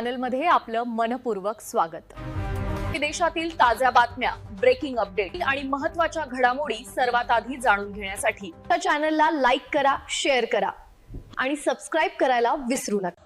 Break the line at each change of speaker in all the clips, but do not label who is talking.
चॅनलमध्ये आपलं मनपूर्वक स्वागत। देशातील ताज्या बातम्या, ब्रेकिंग अपडेट आणि महत्त्वाच्या घडामोडी सर्वात आधी जाणून घेण्यासाठी या चॅनलला लाईक करा, शेअर करा आणि सबस्क्राइब करायला विसरू नका।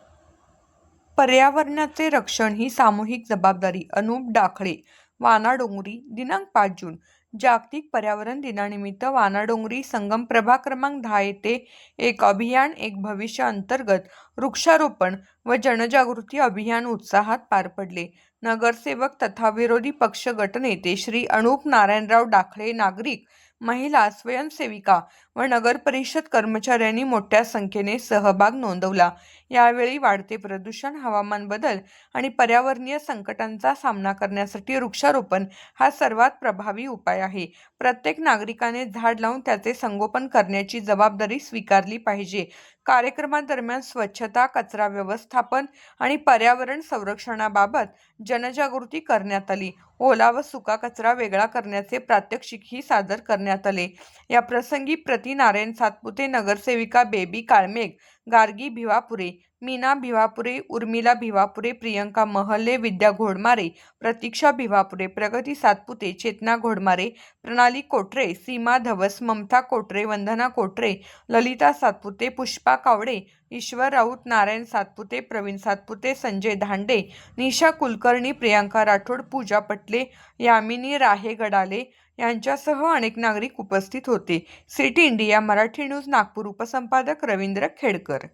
पर्यावरणाचे रक्षण ही सामूहिक जबाबदारी। अनुप डाखळे, वानाडोंगरी, दिनांक 5 जून। जागतिक पर्यावरण दिनानिमित्त वानाडोंगरी संगम प्रभाग क्रमांक 10 येथे एक अभियान एक भविष्य अंतर्गत वृक्षारोपण व जनजागृती अभियान उत्साहात पार पडले। नगरसेवक तथा विरोधी पक्ष गटनेते श्री अनुप नारायणराव डाखळे, नागरिक, महिला, स्वयंसेविका व नगर परिषद कर्मचाऱ्यांनी मोठ्या संख्येने सहभाग नोंदवला। यावेळी वाढते प्रदूषण, हवामान बदल आणि पर्यावरणीय संकटांचा सामना करण्यासाठी वृक्षारोपण हा सर्वात प्रभावी उपाय आहे। प्रत्येक नागरिकाने झाड लावून त्याचे संगोपन करण्याची जबाबदारी स्वीकारली पाहिजे। कार्यक्रमादरम्यान स्वच्छता, कचरा व्यवस्थापन आणि पर्यावरण संरक्षणाबाबत जनजागृती करण्यात आली। ओला व सुका कचरा वेगळा करण्याचे प्रात्यक्षिकही सादर करण्यात आले। या प्रसंगी प्रति नारायण सातपुते, नगरसेविका बेबी काळमेघ, गार्गी भिवापुरे, मीना भिवापुरे, उर्मिला भिवापुरे, प्रियंका महले, विद्या घोडमारे, प्रतीक्षा भिवापुरे, प्रगती सातपुते, चेतना घोडमारे, प्रणाली कोटरे, सीमा धवस, ममता कोटरे, वंदना कोटरे, ललिता सातपुते, पुष्पा कावडे, ईश्वर राऊत, नारायण सातपुते, प्रवीण सातपुते, संजय धांडे, निशा कुलकर्णी, प्रियांका राठोड, पूजा पटले, यामिनी राहेगडाले यांच्यासह अनेक नागरिक उपस्थित होते। City India Marathi news Nagpur, उपसंपादक रवींद्र खेडकर।